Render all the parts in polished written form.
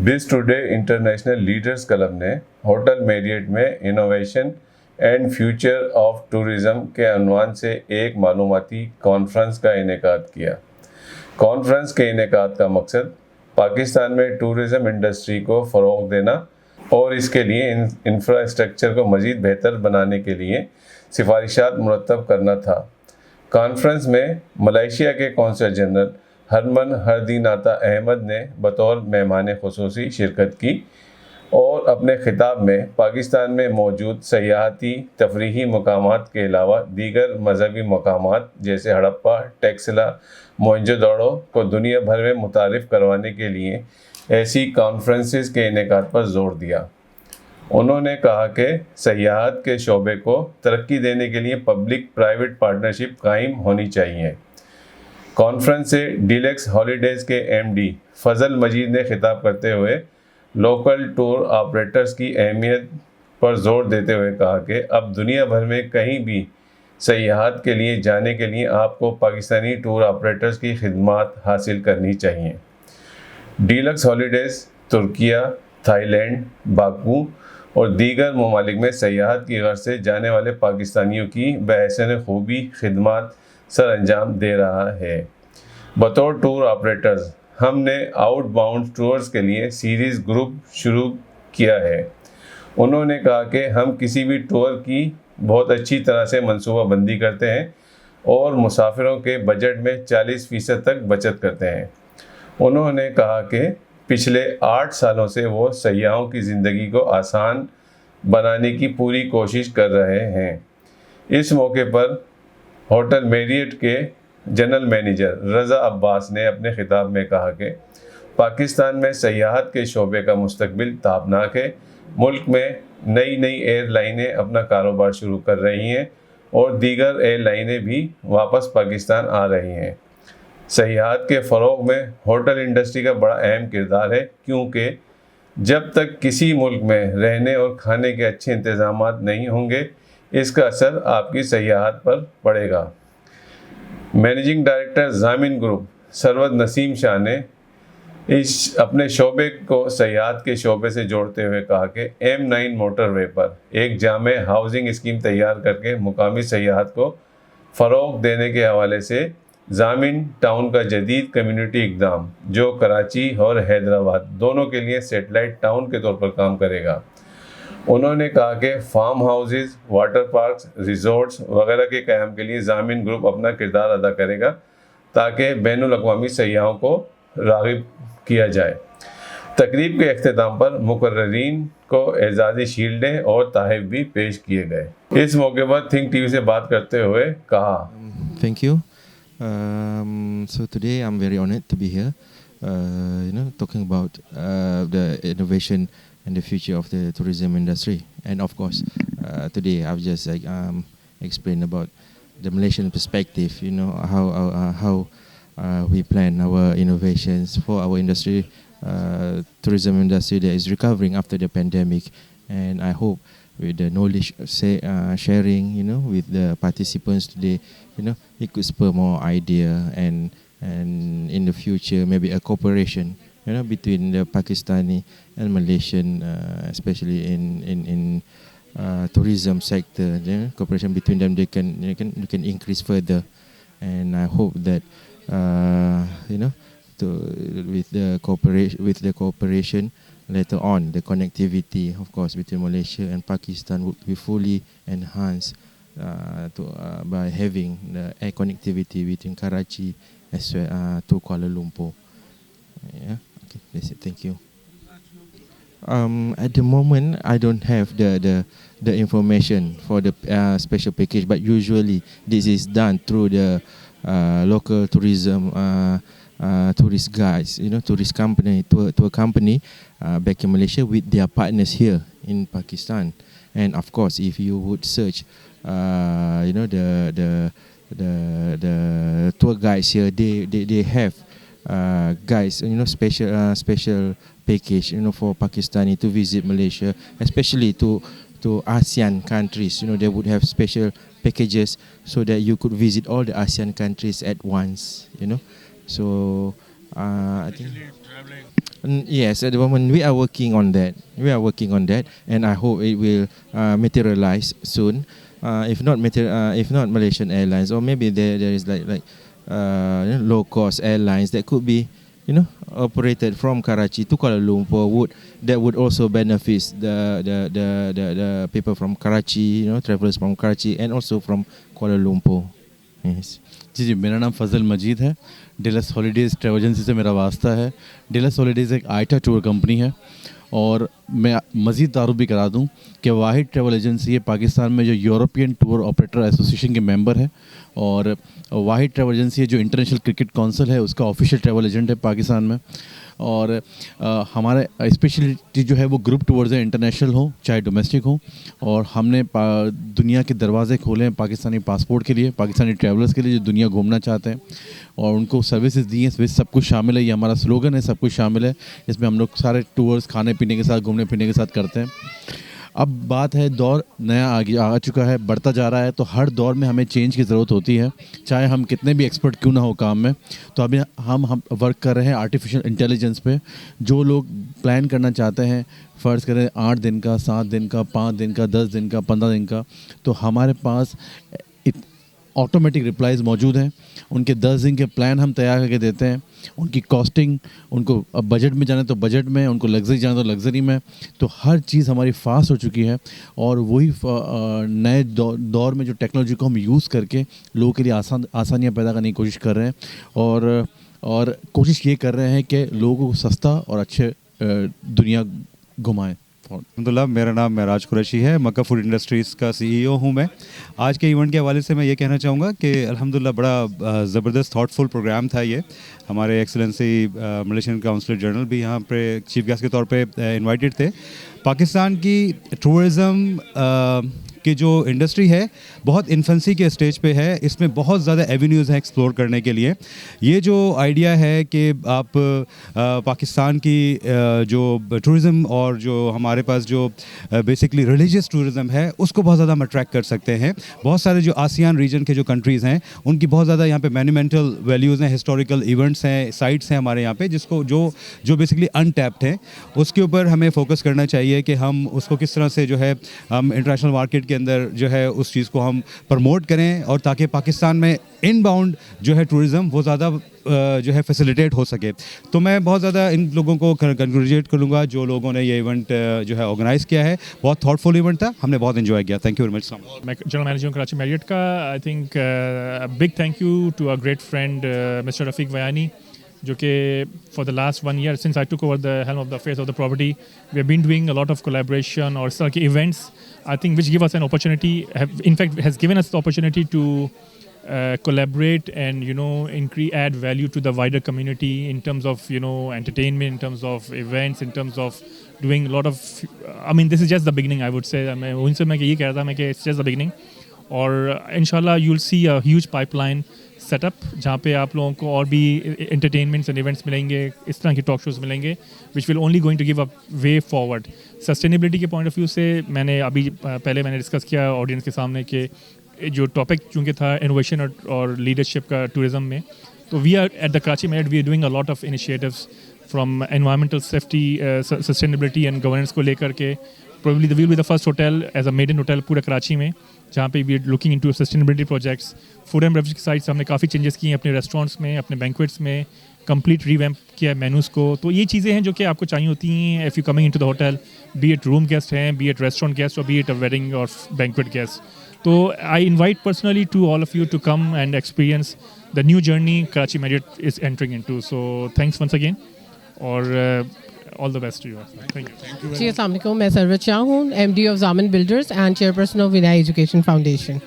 बिज today international leaders club ने hotel Marriott में innovation and future of tourism के अनवान से एक मालूमाती कॉन्फ्रेंस का इनेकाद किया। कॉन्फ्रेंस के इनेकाद का मकसद पाकिस्तान में टूरिज़्म इंडस्ट्री को फ़रोग़ देना और इसके लिए इंफ्रास्ट्रक्चर को मज़ीद बेहतर बनाने के लिए सिफारिशात मुरतब करना था। कॉन्फ्रेंस में मलेशिया के कौंसल जनरल हरमन हरदीनाता अहमद ने बतौर मेहमान ख़ुसूसी शिरकत की और अपने खिताब में पाकिस्तान में मौजूद सयाहती तफरीही मकामात के अलावा दीगर मजहबी मकामात जैसे हड़प्पा, टेक्सला, मोहनजोदड़ो को दुनिया भर में मुतारिफ़ करवाने के लिए ऐसी कॉन्फ्रेंसेस के इनेकाद पर ज़ोर दिया। उन्होंने कहा कि सयाहत के शोबे को तरक्की देने के लिए पब्लिक प्राइवेट पार्टनरशिप कायम होनी चाहिए। कॉन्फ्रेंस से डीलक्स हॉलीडेज़ के एमडी फजल मजीद ने खिताब करते हुए लोकल टूर ऑपरेटर्स की अहमियत पर जोर देते हुए कहा कि अब दुनिया भर में कहीं भी सयाहत के लिए जाने के लिए आपको पाकिस्तानी टूर ऑपरेटर्स की खिदमत हासिल करनी चाहिए। Deluxe holidays Türkiye, Thailand, Baku और दीगर ममालिक में सयाहत की गर्ज से जाने वाले पाकिस्तानियों की बहसन खूबी खिदमत सर अंजाम दे रहा है। बतौर टूर ऑपरेटर्स हमने आउटबाउंड टूर्स के लिए सीरीज़ ग्रुप शुरू किया है। उन्होंने कहा कि हम किसी भी टूर की बहुत अच्छी तरह से मंसूबा बंदी करते हैं और मुसाफिरों के बजट में 40% तक बचत करते हैं। उन्होंने कहा कि पिछले 8 सालों से वो सयाहों की ज़िंदगी को आसान बनाने की पूरी कोशिश कर रहे हैं। इस मौके पर होटल मैरियट के जनरल मैनेजर रज़ा अब्बास ने अपने खिताब में कहा कि पाकिस्तान में सयाहत के शोबे का मुस्तकबिल ताबनाक है। मुल्क में नई नई एयरलाइनें अपना कारोबार शुरू कर रही हैं और दीगर एयरलाइनें भी वापस पाकिस्तान आ रही हैं। सयाहत के फ़रोग़ में होटल इंडस्ट्री का बड़ा अहम किरदार है, क्योंकि जब तक किसी मुल्क में रहने और खाने के अच्छे इंतज़ामात नहीं होंगे इसका असर आपकी सयाहत पर पड़ेगा। Managing director Zamin group Sarwat Naseem Shah ने इस अपने शोबे को सयाहत के शोबे से जोड़ते हुए कहा कि M9 मोटरवे पर एक जामे हाउसिंग स्कीम तैयार करके मुकामी सयाहत को फ़रोग़ देने के हवाले से ज़ामिन टाउन का जदीद कम्युनिटी इक़दाम जो कराची और हैदराबाद दोनों के लिए सेटेलाइट टाउन के तौर पर काम करेगा। उन्होंने कहा कि farm houses, water parks, resorts वगैरह के क़याम के लिए ज़ामिन ग्रुप अपना किरदार अदा करेगा ताकि बैनुल अक़वामी सयाहों को राग़िब किया जाए। तकरीब के अख्ताम पर मुकर्ररीन को एजाज़ी शील्डें और तोहफ़े भी पेश किए गए। इस मौके पर थिंक टीवी से बात करते हुए कहा, Thank you. So today I'm very honored to be here, talking about the innovation and the future of the tourism industry. And of course, today I've just explained about the Malaysian perspective, how we plan our innovations for our industry, tourism industry that is recovering after the pandemic. And I hope with the knowledge sharing, with the participants today, it could spur more idea and in the future maybe a cooperation, between the Pakistani and Malaysian, especially in tourism sector. Cooperation between them, they can increase further, and I hope that with the cooperation later on, the connectivity, of course, between Malaysia and Pakistan would be fully enhanced by having the air connectivity between Karachi as well to Kuala Lumpur. Yeah, okay, that's it. Thank you. At the moment, I don't have the information for the special package, but usually this is done through the local tourism tourist guides, tourist company, tour company back in Malaysia with their partners here in Pakistan. And of course, if you would search, the tour guides here, they have guides, special package, for Pakistani to visit Malaysia, especially to ASEAN countries. They would have special packages so that you could visit all the ASEAN countries at once. So I think Yes, at the moment we are working on that. And I hope it will materialize soon. If not Malaysian Airlines, or maybe there is like low cost airlines that could be operated from Karachi to Kuala Lumpur that would also benefit the people from Karachi, travelers from Karachi and also from Kuala Lumpur. Yes. जी, मेरा नाम फ़ज़ल मजीद है। Dallas holidays travel agency से मेरा वास्ता है। Dallas holidays एक iota tour company है और मैं मज़ीद तारुफ भी करा दूं कि वाहिद ट्रैवल एजेंसी है पाकिस्तान में जो यूरोपियन टूर ऑपरेटर एसोसिएशन के मेंबर है, और वाहिद ट्रैवल एजेंसी है जो इंटरनेशनल क्रिकेट काउंसिल है उसका ऑफिशियल ट्रैवल एजेंट है पाकिस्तान में। और हमारा स्पेशलिटी जो है वो ग्रुप टूर्स है, इंटरनेशनल हो चाहे डोमेस्टिक हो, और हमने दुनिया के दरवाज़े खोले हैं पाकिस्तानी पासपोर्ट के लिए, पाकिस्तानी ट्रैवलर्स के लिए जो दुनिया घूमना चाहते हैं, और उनको सर्विसेज दी हैं। सब कुछ शामिल है, ये हमारा स्लोगन है, सब कुछ शामिल है। इसमें हम लोग सारे टूर्स खाने पीने के साथ, घूमने फिरने के साथ करते हैं। अब बात है, दौर नया आ चुका है, बढ़ता जा रहा है, तो हर दौर में हमें चेंज की ज़रूरत होती है, चाहे हम कितने भी एक्सपर्ट क्यों ना हो काम में। तो अभी हम वर्क कर रहे हैं आर्टिफिशियल इंटेलिजेंस पे। जो लोग प्लान करना चाहते हैं, फ़र्ज़ करें 8 दिन का, 7 दिन का, 5 दिन का, 10 दिन का, 15 दिन का, तो हमारे पास ऑटोमेटिक रिप्लाइज़ मौजूद हैं। उनके 10 दिन के प्लान हम तैयार करके देते हैं, उनकी कॉस्टिंग, उनको अब बजट में जाना तो बजट में, उनको लग्जरी जाना तो लग्जरी में, तो हर चीज़ हमारी फास्ट हो चुकी है। और वही नए दौर में जो टेक्नोलॉजी को हम यूज़ करके लोगों के लिए आसानियाँ पैदा करने की कोशिश कर रहे हैं, और कोशिश ये कर रहे हैं कि लोगों को सस्ता और अच्छे दुनिया घुमाएँ। अल्हम्दुलिल्लाह, मेरा नाम महराज कुरैशी है, मक्का फूड इंडस्ट्रीज़ का CEO हूँ मैं। आज के इवेंट के हवाले से मैं ये कहना चाहूँगा कि अल्हम्दुलिल्लाह बड़ा ज़बरदस्त थॉटफुल प्रोग्राम था ये। हमारे एक्सेलेंसी मलेशियन काउंसिलर जनरल भी यहाँ पे चीफ गेस्ट के तौर पे इनवाइटेड थे। पाकिस्तान की टूरिज़म की जो इंडस्ट्री है बहुत इन्फेंसी के स्टेज पे है, इसमें बहुत ज़्यादा एवेन्यूज़ हैं एक्सप्लोर करने के लिए। ये जो आइडिया है कि आप पाकिस्तान की जो टूरिज़म और जो हमारे पास जो बेसिकली रिलीजियस टूरिज़म है उसको बहुत ज़्यादा हम अट्रैक्ट कर सकते हैं। बहुत सारे जो आसियान रीजन के जो कंट्रीज़ हैं उनकी बहुत ज़्यादा यहाँ पे मैन्यूमेंटल वैल्यूज़ हैं, हिस्टोरिकल इवेंट्स हैं, साइट्स हैं हमारे यहाँ पे, जिसको जो बेसिकली अनटैप्ड हैं, उसके ऊपर हमें फोकस करना चाहिए कि हम उसको किस तरह से जो है हम इंटरनेशनल मार्केट के अंदर जो है उस चीज़ को हम प्रमोट करें, और ताकि पाकिस्तान में इनबाउंड जो है टूरिज़म वो ज़्यादा जो है फैसिलिटेट हो सके। तो मैं बहुत ज़्यादा इन लोगों को कंग्रेचुलेट करूँगा जो लोगों ने ये इवेंट जो है ऑर्गेनाइज़ किया है। बहुत थॉटफुल इवेंट था, हमने बहुत एंजॉय किया। Thank you very much. मैं जनरल मैनेजर हूँ कराची मैरियट का। I think big thank you to a great friend mister Rafiq Wayani, जो कि for the last 1 year since I took over the helm of the affairs of the property, we have been doing a lot of collaboration or such events, I think, which give us an opportunity, in fact has given us the opportunity to collaborate and add value to the wider community in terms of entertainment, in terms of events, in terms of doing a lot of this is just the beginning, I would say. मैं उनसे मैं ये कह रहा था मैं कि it's just the beginning, और इंशाल्लाह you'll see a huge pipeline setup जहाँ पे आप लोगों को और भी एंटरटेनमेंट्स एंड इवेंट्स मिलेंगे, इस तरह के टॉक शोज़ मिलेंगे, which will only going to give a way forward. Sustainability के पॉइंट ऑफ व्यू से मैंने अभी पहले डिस्कस किया ऑडियंस के सामने कि जो टॉपिक चूँकि था इनोवेशन और लीडरशिप का टूरिज़म में, तो we are at the Karachi Marriott we are doing a lot of initiatives from environmental safety, sustainability and governance को लेकर के। Probably we will be the first hotel as a maiden hotel पूरा कराची में जहाँ पे we are looking into sustainability projects। Food and beverage की side से हमने काफ़ी चेंजेस किए हैं अपने रेस्टोरेंट्स में, अपने बैंक्वेट्स में, कंप्लीट रिवैम्प किया मेनूज़ को। तो ये चीज़ें हैं जो कि आपको चाहिए होती हैं if you coming into the hotel, be it room guest हैं, बी इट रेस्टोरेंट गेस्ट, और बी इट अ वेडिंग और बैंक्वेट गेस्ट। तो I invite personally to all of you to come and experience the new journey Karachi Marriott is entering into. So thanks once again, और all the best to you. Thank you. जी, अस्सलाम वालेकुम। मैं सरवत शाह हूँ, MD of Zaman builders and chairperson of Vinay Education Foundation.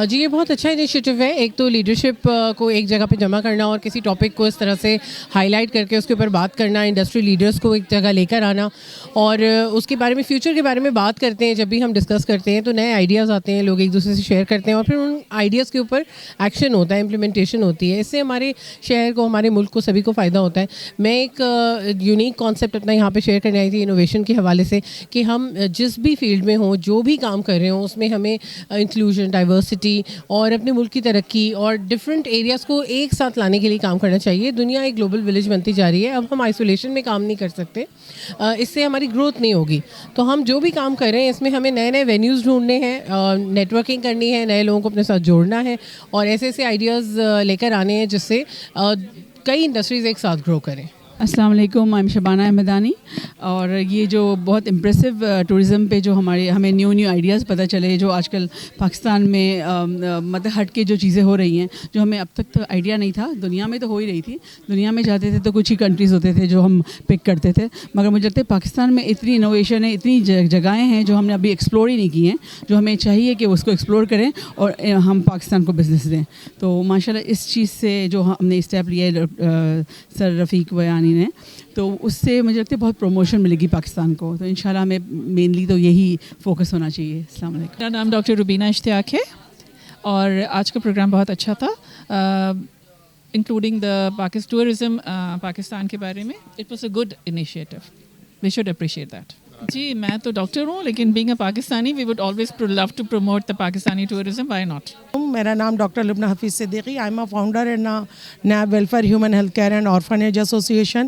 जी, ये बहुत अच्छा इनिशिएटिव है। एक तो लीडरशिप को एक जगह पे जमा करना और किसी टॉपिक को इस तरह से हाईलाइट करके उसके ऊपर बात करना, इंडस्ट्री लीडर्स को एक जगह लेकर आना, और उसके बारे में, फ्यूचर के बारे में बात करते हैं। जब भी हम डिस्कस करते हैं तो नए आइडियाज़ आते हैं, लोग एक दूसरे से शेयर करते हैं, और फिर उन आइडियाज़ के ऊपर एक्शन होता है, इम्प्लीमेंटेशन होती है। इससे हमारे शहर को, हमारे मुल्क को, सभी को फ़ायदा होता है। मैं एक यूनिक कॉन्सेप्ट اپنا یہاں پہ شیئر کرنے آئی تھی انوویشن کے حوالے سے کہ ہم جس بھی فیلڈ میں ہوں, جو بھی کام کر رہے ہوں, اس میں ہمیں انکلوژن, ڈائیورسٹی اور اپنے ملک کی ترقی اور ڈفرینٹ ایریاز کو ایک ساتھ لانے کے لیے کام کرنا چاہیے. دنیا ایک گلوبل ولیج بنتی جا رہی ہے, اب ہم آئسولیشن میں کام نہیں کر سکتے, اس سے ہماری گروتھ نہیں ہوگی. تو ہم جو بھی کام کر رہے ہیں اس میں ہمیں نئے نئے وینیوز ڈھونڈنے ہیں, نیٹورکنگ کرنی ہے, نئے لوگوں کو اپنے ساتھ جوڑنا ہے اور ایسے ایسے آئیڈیاز لے کر آنے ہیں جس سے کئی انڈسٹریز ایک ساتھ گرو کریں. السلام علیکم, میں شبانہ احمدانی. اور یہ جو بہت امپریسو ٹورزم پہ جو ہمیں نیو آئیڈیاز پتہ چلے, جو آج کل پاکستان میں مطلب ہٹ کے جو چیزیں ہو رہی ہیں, جو ہمیں اب تک تو آئیڈیا نہیں تھا. دنیا میں تو ہو ہی رہی تھی, دنیا میں جاتے تھے تو کچھ ہی کنٹریز ہوتے تھے جو ہم پک کرتے تھے, مگر مجھے لگتا ہے پاکستان میں اتنی انوویشن ہے, اتنی جگہیں ہیں جو ہم نے ابھی ایکسپلور ہی نہیں کی ہیں, جو ہمیں چاہیے کہ اس کو ایکسپلور کریں اور ہم پاکستان کو بزنس دیں. تو ماشاء اللہ اس چیز سے جو ہم نے اسٹیپ لیا ہے سر رفیق ویانی نے, تو اس سے مجھے لگتا ہے بہت پروموشن ملے گی پاکستان کو. تو انشاءاللہ ہمیں مینلی تو یہی فوکس ہونا چاہیے. السلام علیکم. میرا نام ڈاکٹر روبینہ اشتیاق ہے اور آج کا پروگرام بہت اچھا تھا, انکلوڈنگ دا ٹورزم پاکستان کے بارے میں. It was a good initiative, we should appreciate that. جی میں تو ڈاکٹر ہوں, لیکن being a Pakistani we would always love to promote the Pakistani tourism, why not. میرا نام doctor Lubna Hafeez Siddiqui, I am a founder in Neb welfare human health care and orphanage association.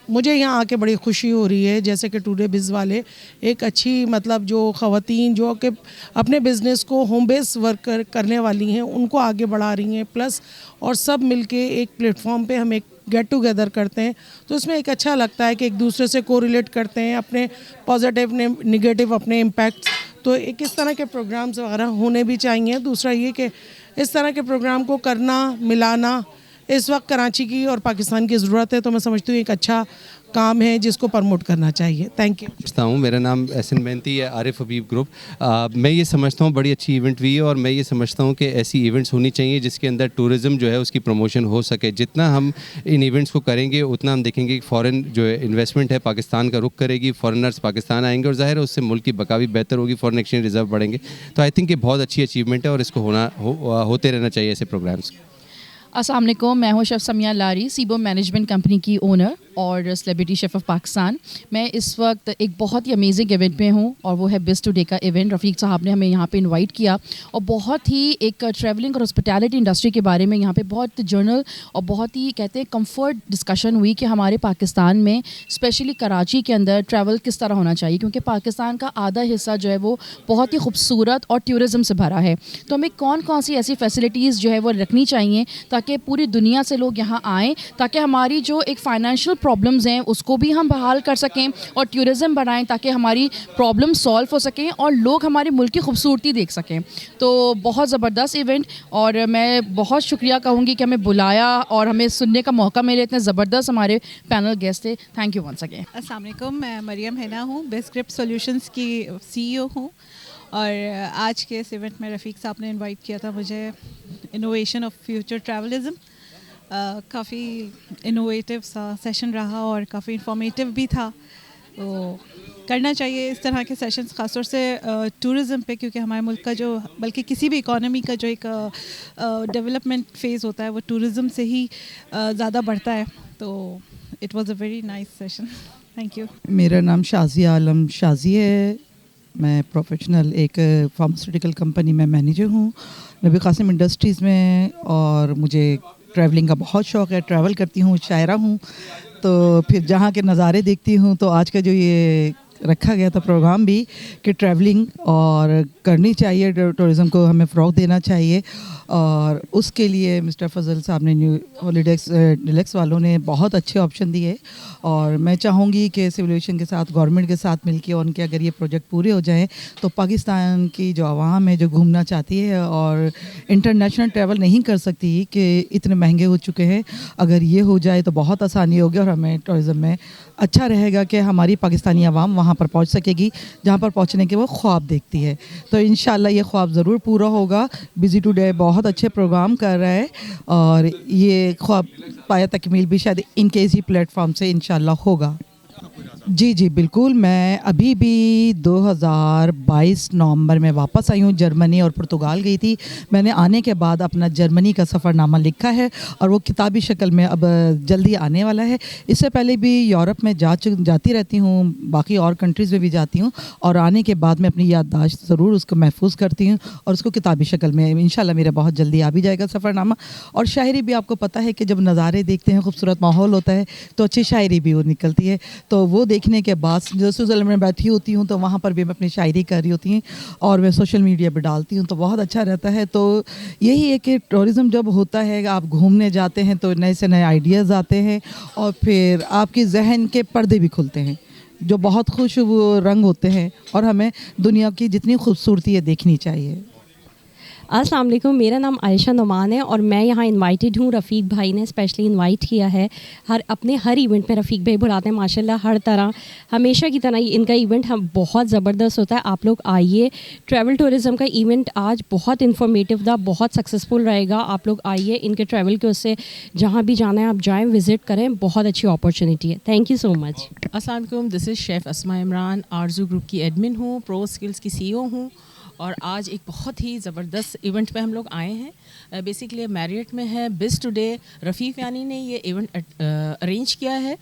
مجھے یہاں آ کے بڑی خوشی ہو رہی ہے, جیسے کہ ٹوڈے بز والے ایک اچھی مطلب جو خواتین جو کہ اپنے بزنس کو ہوم بیس ورک کرنے والی ہیں ان کو آگے بڑھا رہی ہیں, پلس اور سب مل کے ایک پلیٹ فارم پہ ہم ایک گیٹ ٹوگیدر کرتے ہیں. تو اس میں ایک اچھا لگتا ہے کہ ایک دوسرے سے کو ریلیٹ کرتے ہیں, اپنے پازیٹیو نگیٹو اپنے امپیکٹس. تو ایک اس طرح کے پروگرامز وغیرہ ہونے بھی چاہیے. دوسرا یہ کہ اس طرح کے پروگرام کو کرنا, ملانا اس وقت کراچی کی اور پاکستان کی ضرورت ہے. تو میں سمجھتی ہوں ایک اچھا کام ہے جس کو پروموٹ کرنا چاہیے. Thank you. سمجھتا ہوں, میرا نام احسن مہنتی ہے, عارف حبیب گروپ. میں یہ سمجھتا ہوں بڑی اچھی ایونٹ ہوئی ہے, اور میں یہ سمجھتا ہوں کہ ایسی ایونٹس ہونی چاہیے جس کے اندر ٹورزم جو ہے اس کی پروموشن ہو سکے. جتنا ہم ان ایونٹس کو کریں گے اتنا ہم دیکھیں گے کہ فارن جو ہے انویسٹمنٹ ہے پاکستان کا رخ کرے گی, فارنرز پاکستان آئیں گے, اور ظاہر ہے اس سے ملک کی بقا بھی بہتر ہوگی, فارن ایکسچینج ریزرو بڑھیں گے. تو آئی تھنک یہ بہت اچھی اچیومنٹ ہے اور اس کو ہوتے رہنا چاہیے ایسے پروگرامس. السلام علیکم, میں ہوں شیف سمیہ لاری, سیبو مینجمنٹ کمپنی کی اونر اور سیلیبریٹی شیف آف پاکستان. میں اس وقت ایک بہت ہی امیزنگ ایونٹ میں ہوں, اور وہ ہے بز ٹوڈے کا ایونٹ. رفیق صاحب نے ہمیں یہاں پہ انوائٹ کیا, اور بہت ہی ایک ٹریولنگ اور ہاسپٹیلٹی انڈسٹری کے بارے میں یہاں پہ بہت جرنل اور بہت ہی کہتے ہیں کمفرٹ ڈسکشن ہوئی کہ ہمارے پاکستان میں اسپیشلی کراچی کے اندر ٹریول کس طرح ہونا چاہیے, کیونکہ پاکستان کا آدھا حصہ جو ہے وہ بہت ہی خوبصورت اور ٹورزم سے بھرا ہے. تو ہمیں کون کون سی ایسی فیسلٹیز جو ہے وہ رکھنی چاہیے تاکہ پوری دنیا سے لوگ یہاں آئیں, تاکہ ہماری جو ایک فائنینشیل پرابلمز ہیں اس کو بھی ہم بحال کر سکیں, اور ٹورزم بڑھائیں تاکہ ہماری پرابلم سالو ہو سکیں اور لوگ ہمارے ملک کی خوبصورتی دیکھ سکیں. تو بہت زبردست ایونٹ, اور میں بہت شکریہ کہوں گی کہ ہمیں بلایا اور ہمیں سننے کا موقع ملے. اتنے زبردست ہمارے پینل گیسٹ تھے. Thank you once again. السلام علیکم, میں مریم ہینا ہوں, بیسکرپٹ سولیوشنز کی CEO ہوں, اور آج کے اس ایونٹ میں رفیق صاحب نے انوائٹ کیا تھا مجھے. انوویشن آف فیوچر ٹریولزم, کافی انوویٹیو سا سیشن رہا اور کافی انفارمیٹیو بھی تھا. تو کرنا چاہیے اس طرح کے سیشنز, خاص طور سے ٹورزم پہ, کیونکہ ہمارے ملک کا جو بلکہ کسی بھی اکانومی کا جو ایک ڈیولپمنٹ فیز ہوتا ہے وہ ٹورزم سے ہی زیادہ بڑھتا ہے. تو it was a very nice session. Thank you. میرا نام شازیہ عالم شازی ہے, میں پروفیشنل ایک فارماسیوٹیکل کمپنی میں مینیجر ہوں, نبی قاسم انڈسٹریز میں, اور مجھے ٹریولنگ کا بہت شوق ہے. ٹریول کرتی ہوں, شاعرہ ہوں, تو پھر جہاں کے نظارے دیکھتی ہوں. تو آج کا جو یہ رکھا گیا تھا پروگرام بھی کہ ٹریولنگ اور کرنی چاہیے, ٹورزم کو ہمیں فروغ دینا چاہیے, اور اس کے لیے مسٹر فضل صاحب نے نیو ہالیڈیز ڈیلکس والوں نے بہت اچھے آپشن دیے. اور میں چاہوں گی کہ سول ایویشن کے ساتھ گورنمنٹ کے ساتھ مل کے ان کے اگر یہ پروجیکٹ پورے ہو جائیں تو پاکستان کی جو عوام ہے جو گھومنا چاہتی ہے اور انٹرنیشنل ٹریول نہیں کر سکتی کہ اتنے مہنگے ہو چکے ہیں, اگر یہ ہو جائے تو بہت آسانی ہوگی, اور ہمیں ٹورزم میں اچھا رہے گا کہ ہماری پاکستانی عوام وہاں پر پہنچ سکے گی جہاں پر پہنچنے کے وہ خواب دیکھتی ہے. تو انشاءاللہ یہ خواب ضرور پورا ہوگا. بزی ٹوڈے بہت اچھے پروگرام کر رہا ہے, اور یہ خواب پایا تکمیل بھی شاید ان کے اسی پلیٹ فارم سے انشاءاللہ ہوگا. जी जी बिल्कुल, मैं अभी भी 2022 नवंबर में वापस आई हूँ। जर्मनी और पुर्तगाल गई थी। मैंने आने के बाद अपना जर्मनी का सफ़रनामा लिखा है और वो किताबी शक्ल में अब जल्दी आने वाला है। इससे पहले भी यूरोप में जाती रहती हूँ, बाकी और कंट्रीज़ में भी जाती हूँ, और आने के बाद मैं अपनी याददाश्त ज़रूर उसको महफूज करती हूँ और उसको किताबी शक्ल में इंशाल्लाह मेरा बहुत जल्दी आ भी जाएगा सफ़रनामा। और शायरी भी आपको पता है कि जब नज़ारे देखते हैं, खूबसूरत माहौल होता है, तो अच्छी शायरी भी वो निकलती है। तो वो देखने के बाद जो स्विट्ज़रलैंड में बैठी होती हूँ तो वहाँ पर भी मैं अपनी शायरी कर रही होती हूँ और मैं सोशल मीडिया पे डालती हूँ, तो बहुत अच्छा रहता है। तो यही है कि टूरिज़्म जब होता है, आप घूमने जाते हैं तो नए से नए आइडियाज़ आते हैं और फिर आपकी जहन के पर्दे भी खुलते हैं, जो बहुत खुश वो रंग होते हैं, और हमें दुनिया की जितनी खूबसूरती है देखनी चाहिए। अस्सलाम वालेकुम, मेरा नाम आयशा नुमान है और मैं यहाँ इनवाइटेड हूँ। रफ़ीक भाई ने स्पेशली इनवाइट किया है। हर इवेंट में रफ़ीक भाई बुलाते हैं माशाल्लाह, हर तरह हमेशा की तरह ही इनका इवेंट हम बहुत ज़बरदस्त होता है। आप लोग आइए, ट्रैवल टूरिज़म का इवेंट आज बहुत इन्फॉर्मेटिव था, बहुत सक्सेसफुल रहेगा। आप लोग आइए, इनके ट्रैवल के उससे जहाँ भी जाना है आप जाएँ, विज़िट करें, बहुत अच्छी अपॉर्चुनिटी है। Thank you so much. अस्सलाम वालेकुम, this is chef Asma Imran, Aarzoo group की एडमिन हूँ, प्रो स्किल्स की सीईओ हूँ, और आज एक बहुत ही ज़बरदस्त इवेंट पे हम लोग आए हैं। बेसिकली मैरियट में है बिज़ टुडे। रफ़ीक यानी ने ये इवेंट अरेंज किया है।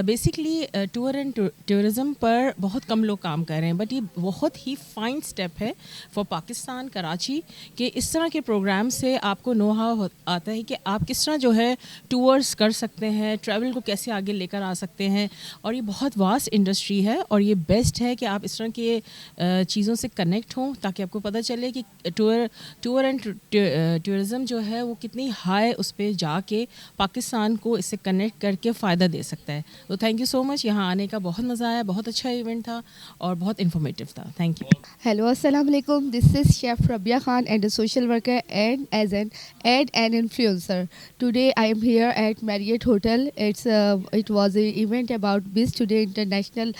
बेसिकली टूर एंड टूरिज़म पर बहुत कम लोग काम कर रहे हैं, बट ये बहुत ही फ़ाइन स्टेप है फॉर पाकिस्तान, कराची, कि इस तरह के प्रोग्राम से आपको नो हाउ आता है कि आप किस तरह जो है टूर्स कर सकते हैं, ट्रैवल को कैसे आगे लेकर आ सकते हैं। और ये बहुत वास्ट इंडस्ट्री है और ये बेस्ट है कि आप इस तरह के चीज़ों से कनेक्ट हों, ताकि आपको पता चले कि टूर एंड टूरिज़म जो है वो कितनी हाई उस पर जाके पाकिस्तान को इससे कनेक्ट करके फ़ायदा दे सकता है। तो थैंक यू सो मच, यहाँ आने का बहुत मज़ा आया, बहुत अच्छा इवेंट था और बहुत इन्फॉर्मेटिव था। Thank you. Hello, Assalamu alaikum. This is Chef Rabia Khan and a social worker and as an ad and influencer. Today I am here at Marriott Hotel. It was an event about Biz Today International,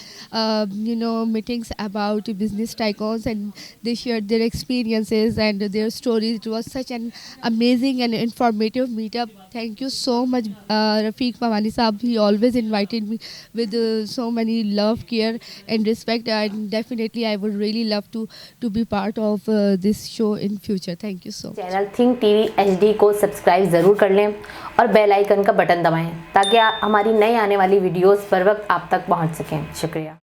meetings about business tycoons, and they shared their experiences and their stories. It was such an amazing and informative meetup. Thank you so much, Rafiq Mawani Saab. He always invited me with so many love, care and respect, and definitely I would really love to be part of this show in future. Thank you so much. Channel think TV HD को subscribe ज़रूर कर लें और bell icon का button दबाएं ताकि हमारी नई आने वाली वीडियोस पर वक्त आप तक पहुंच सकें। शुक्रिया।